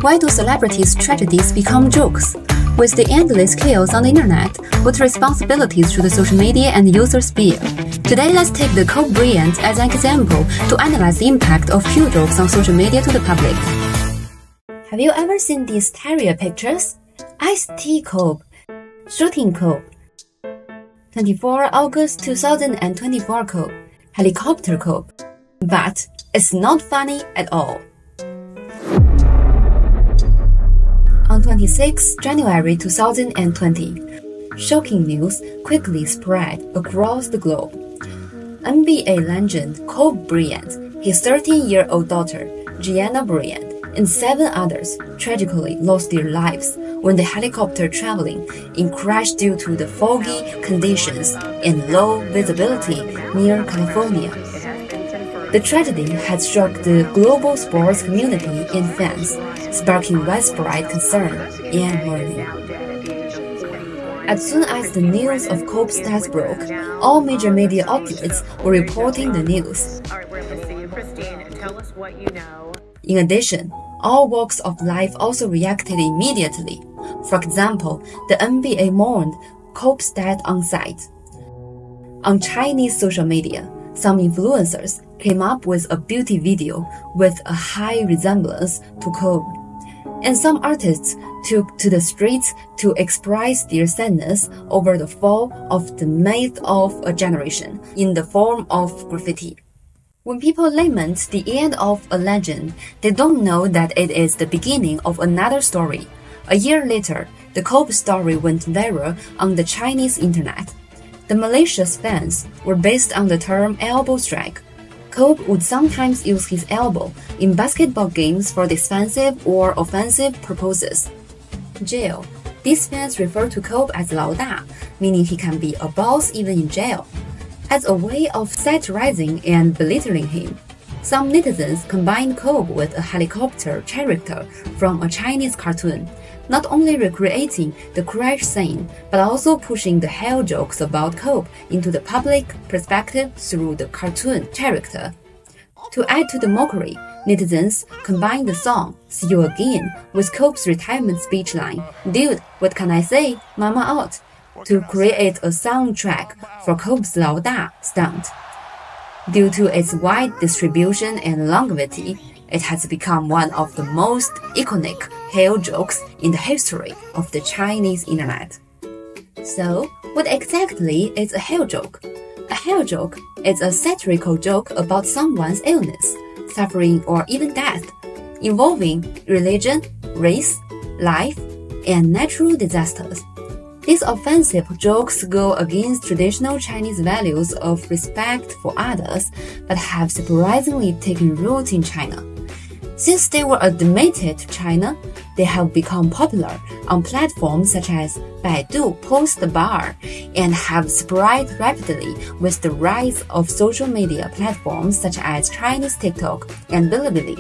Why do celebrities' tragedies become jokes? With the endless chaos on the internet, what responsibilities should the social media and users bear? Today, let's take the Kobe Bryant as an example to analyze the impact of few jokes on social media to the public. Have you ever seen these terrier pictures? Iced tea Kobe, shooting Kobe, 24 August 2024 Kobe, helicopter Kobe. But it's not funny at all. On 26 January 2020, shocking news quickly spread across the globe. NBA legend Kobe Bryant, his 13-year-old daughter, Gianna Bryant, and 7 others tragically lost their lives when the helicopter traveling in crashed due to the foggy conditions and low visibility near California. The tragedy has shocked the global sports community and fans, sparking widespread concern and mourning. As soon as the news of Kobe's death broke, all major media outlets were reporting the news. In addition, all walks of life also reacted immediately. For example, the NBA mourned Kobe's death on site. On Chinese social media, some influencers came up with a beauty video with a high resemblance to Kobe. And some artists took to the streets to express their sadness over the fall of the myth of a generation in the form of graffiti. When people lament the end of a legend, they don't know that it is the beginning of another story. A year later, the Kobe story went viral on the Chinese internet. The malicious fans were based on the term elbow strike. Kobe would sometimes use his elbow in basketball games for defensive or offensive purposes. Jail. These fans refer to Kobe as Lao Da, meaning he can be a boss even in jail, as a way of satirizing and belittling him. Some netizens combined Kobe with a helicopter character from a Chinese cartoon, not only recreating the crash scene, but also pushing the hell jokes about Kobe into the public perspective through the cartoon character. To add to the mockery, netizens combined the song "See You Again" with Kobe's retirement speech line, "Dude, what can I say? Mama out," to create a soundtrack for Kobe's Lao Da stunt. Due to its wide distribution and longevity, it has become one of the most iconic hell jokes in the history of the Chinese internet. So, what exactly is a hell joke? A hell joke is a satirical joke about someone's illness, suffering, or even death, involving religion, race, life, and natural disasters. These offensive jokes go against traditional Chinese values of respect for others, but have surprisingly taken root in China. Since they were admitted to China, they have become popular on platforms such as Baidu Post Bar and have spread rapidly with the rise of social media platforms such as Chinese TikTok and Bilibili.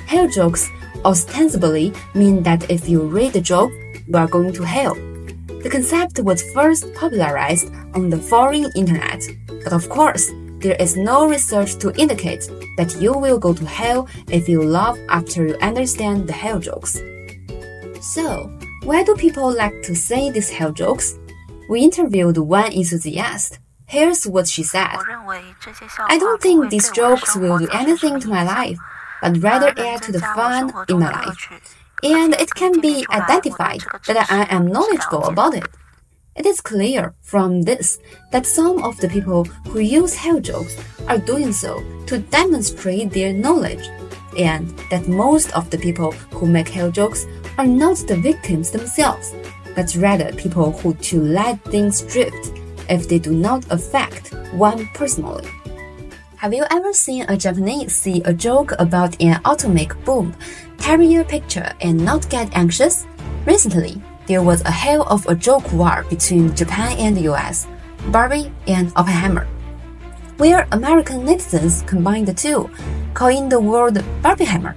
Hell jokes ostensibly mean that if you read the joke, you are going to hell. The concept was first popularized on the foreign internet, but of course, there is no research to indicate that you will go to hell if you laugh after you understand the hell jokes. So, why do people like to say these hell jokes? We interviewed one enthusiast. Here's what she said. "I don't think these jokes will do anything to my life, but rather add to the fun in my life. And it can be identified that I am knowledgeable about it. It is clear from this that some of the people who use hell jokes are doing so to demonstrate their knowledge, and that most of the people who make hell jokes are not the victims themselves, but rather people who to let things drift if they do not affect one personally." Have you ever seen a Japanese see a joke about an atomic bomb, terrier picture, and not get anxious? Recently, there was a hell of a joke war between Japan and the US, Barbie and Oppenheimer, where American netizens combined the two, coined the word Barbieheimer,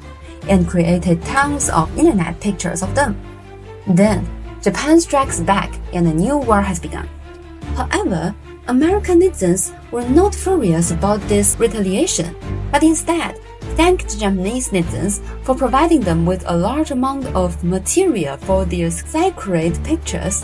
and created tons of internet pictures of them. Then, Japan strikes back and a new war has begun. However, American netizens were not furious about this retaliation, but instead thanked Japanese netizens for providing them with a large amount of material for their sacred pictures.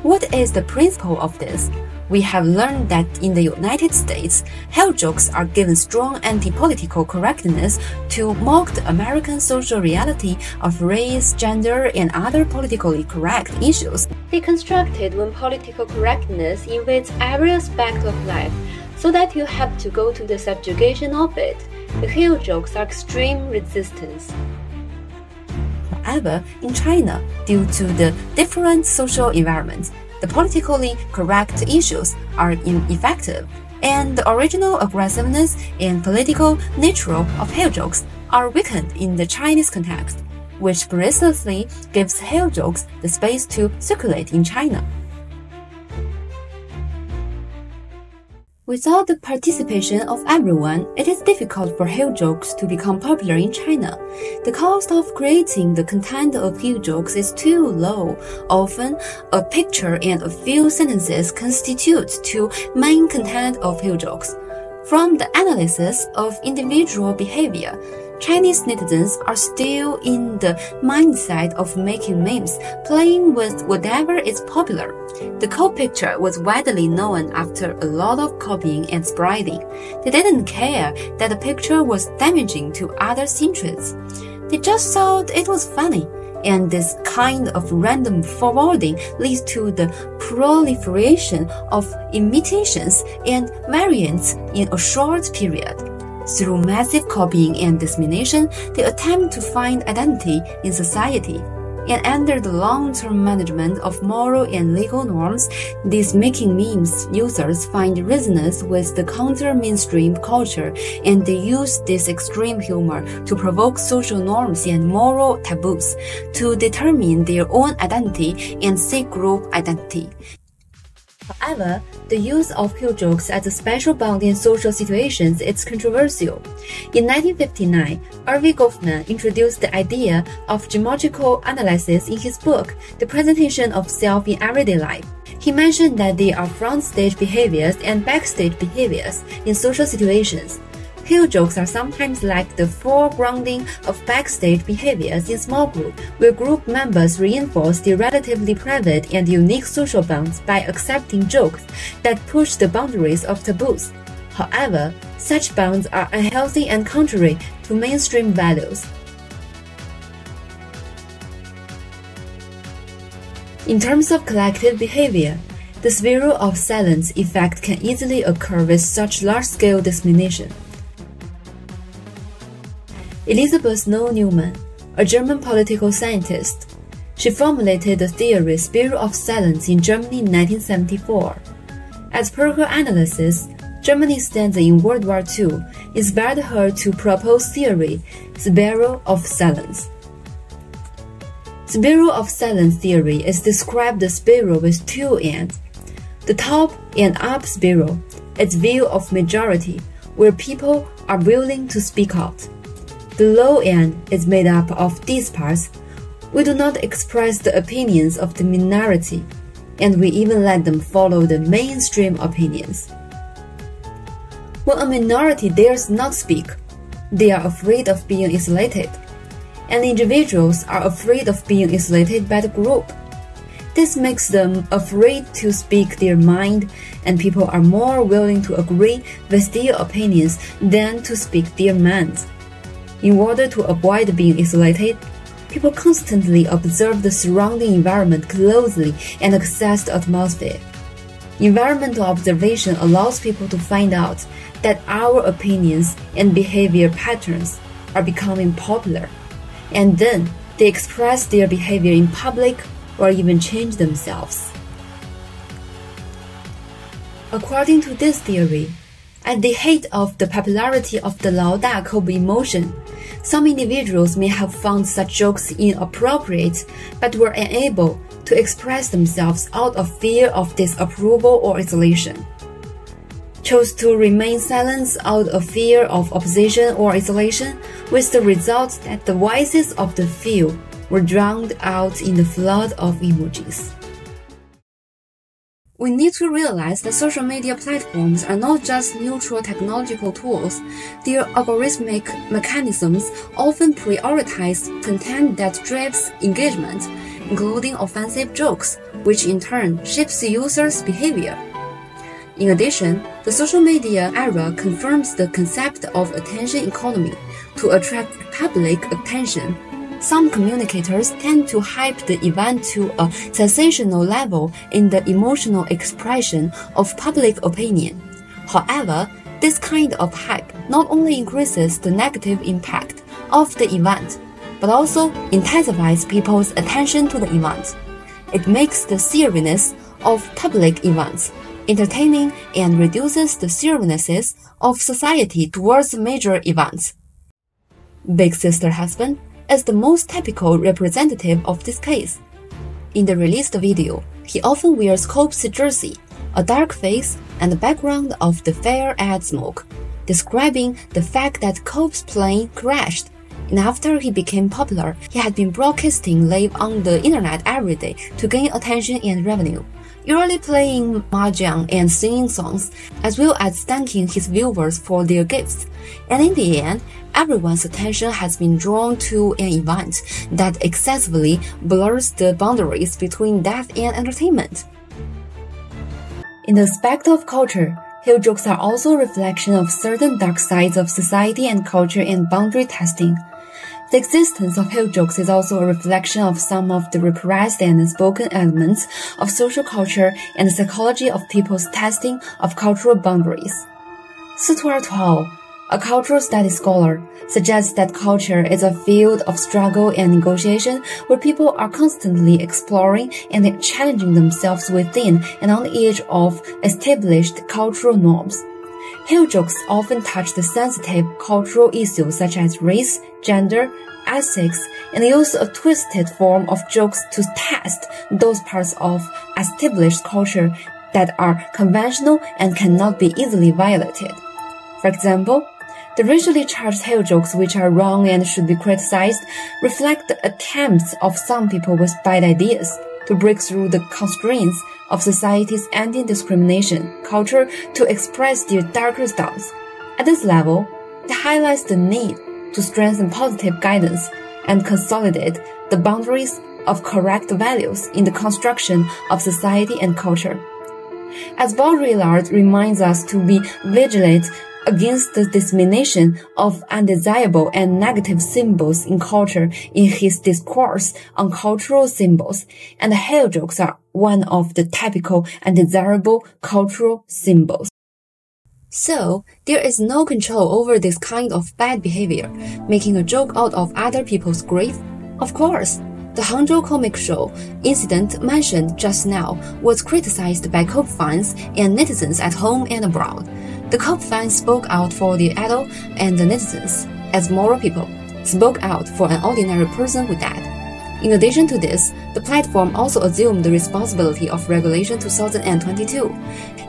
What is the principle of this? We have learned that in the United States, hell jokes are given strong anti-political correctness to mock the American social reality of race, gender, and other politically correct issues. Deconstructed when political correctness invades every aspect of life, so that you have to go to the subjugation of it. The hell jokes are extreme resistance. However, in China, due to the different social environment, the politically correct issues are ineffective, and the original aggressiveness and political nature of hell jokes are weakened in the Chinese context, which precisely gives hell jokes the space to circulate in China. Without the participation of everyone, it is difficult for hell jokes to become popular in China. The cost of creating the content of hell jokes is too low. Often, a picture and a few sentences constitute the main content of hell jokes. From the analysis of individual behavior, Chinese netizens are still in the mindset of making memes, playing with whatever is popular. The Kobe picture was widely known after a lot of copying and spreading. They didn't care that the picture was damaging to others' interests. They just thought it was funny, and this kind of random forwarding leads to the proliferation of imitations and variants in a short period. Through massive copying and dissemination, they attempt to find identity in society. And under the long-term management of moral and legal norms, these making memes users find resonance with the counter-mainstream culture, and they use this extreme humor to provoke social norms and moral taboos, to determine their own identity and seek group identity. However, the use of hell jokes as a special bond in social situations is controversial. In 1959, Irving Goffman introduced the idea of geometrical analysis in his book, The Presentation of Self in Everyday Life. He mentioned that there are front-stage behaviors and backstage behaviors in social situations. Hell jokes are sometimes like the foregrounding of backstage behaviors in small groups, where group members reinforce their relatively private and unique social bonds by accepting jokes that push the boundaries of taboos. However, such bonds are unhealthy and contrary to mainstream values. In terms of collective behavior, the spiral of silence effect can easily occur with such large-scale dissemination. Elizabeth Snow-Newman, a German political scientist, she formulated the theory spiral of silence in Germany in 1974. As per her analysis, Germany's stand in World War II inspired her to propose theory spiral of silence. Spiral of silence theory is described the spiral with two ends. The top and up spiral is view of majority, where people are willing to speak out. The low end is made up of disparse. We do not express the opinions of the minority, and we even let them follow the mainstream opinions. When a minority dares not speak, they are afraid of being isolated, and individuals are afraid of being isolated by the group. This makes them afraid to speak their mind, and people are more willing to agree with their opinions than to speak their minds. In order to avoid being isolated, people constantly observe the surrounding environment closely and assess the atmosphere. Environmental observation allows people to find out that our opinions and behavior patterns are becoming popular, and then they express their behavior in public or even change themselves. According to this theory, at the height of the popularity of the Lao-Da Kobe emotion, some individuals may have found such jokes inappropriate but were unable to express themselves out of fear of disapproval or isolation, chose to remain silent out of fear of opposition or isolation, with the result that the voices of the few were drowned out in the flood of emojis. We need to realize that social media platforms are not just neutral technological tools. Their algorithmic mechanisms often prioritize content that drives engagement, including offensive jokes, which in turn shapes users' behavior. In addition, the social media era confirms the concept of attention economy. To attract public attention, some communicators tend to hype the event to a sensational level in the emotional expression of public opinion. However, this kind of hype not only increases the negative impact of the event, but also intensifies people's attention to the event. It makes the seriousness of public events entertaining and reduces the seriousness of society towards major events. Big Sister Husband is the most typical representative of this case. In the released video, he often wears Kobe's jersey, a dark face, and the background of the fire ad smoke, describing the fact that Kobe's plane crashed. And after he became popular, he had been broadcasting live on the internet every day to gain attention and revenue, usually playing mahjong and singing songs, as well as thanking his viewers for their gifts. And in the end, everyone's attention has been drawn to an event that excessively blurs the boundaries between death and entertainment. In the aspect of culture, heel jokes are also a reflection of certain dark sides of society and culture and boundary testing. The existence of heel jokes is also a reflection of some of the repressed and unspoken elements of social culture and the psychology of people's testing of cultural boundaries. Stuart Hall, a cultural studies scholar, suggests that culture is a field of struggle and negotiation where people are constantly exploring and challenging themselves within and on the edge of established cultural norms. Heel jokes often touch the sensitive cultural issues such as race, gender, ethics, and use a twisted form of jokes to test those parts of established culture that are conventional and cannot be easily violated. For example, the racially charged heel jokes, which are wrong and should be criticized, reflect the attempts of some people with bad ideas to break through the constraints of society's anti-discrimination culture to express their darker thoughts. At this level, it highlights the need to strengthen positive guidance and consolidate the boundaries of correct values in the construction of society and culture. As Baudrillard reminds us to be vigilant against the dissemination of undesirable and negative symbols in culture in his discourse on cultural symbols, and heel jokes are one of the typical undesirable cultural symbols. So, there is no control over this kind of bad behavior, making a joke out of other people's grief? Of course. The Hangzhou comic show incident mentioned just now was criticized by Kobe fans and netizens at home and abroad. The Kobe fans spoke out for the idol, and the netizens, as moral people, spoke out for an ordinary person who died. In addition to this, the platform also assumed the responsibility of Regulation 2022.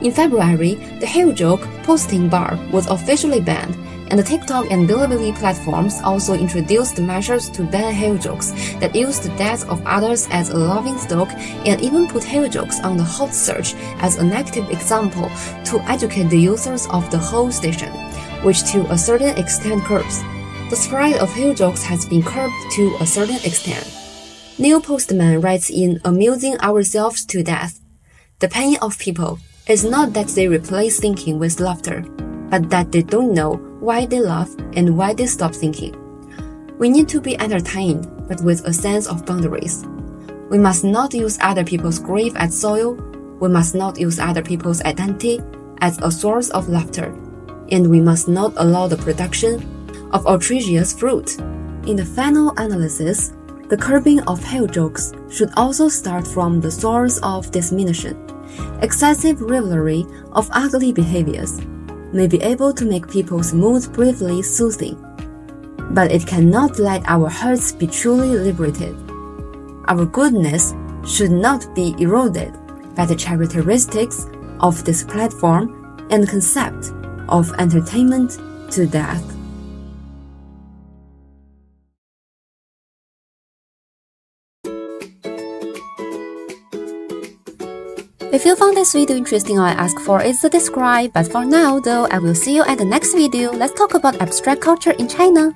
In February, the heel joke posting bar was officially banned, and the TikTok and Bilibili platforms also introduced measures to ban heel jokes that use the death of others as a laughingstock, and even put heel jokes on the hot search as a negative example to educate the users of the whole station, which to a certain extent curbs. The spread of heel jokes has been curbed to a certain extent. Neil Postman writes in Amusing Ourselves to Death, "The pain of people is not that they replace thinking with laughter, but that they don't know why they laugh and why they stop thinking. We need to be entertained, but with a sense of boundaries. We must not use other people's grief as soil, we must not use other people's identity as a source of laughter, and we must not allow the production of outrageous fruit." In the final analysis, the curbing of heel jokes should also start from the source of diminution. Excessive rivalry of ugly behaviors may be able to make people's moods briefly soothing, but it cannot let our hearts be truly liberated. Our goodness should not be eroded by the characteristics of this platform and concept of entertainment to death. If you found this video interesting, all I ask for is a subscribe. But for now though, I will see you at the next video. Let's talk about abstract culture in China.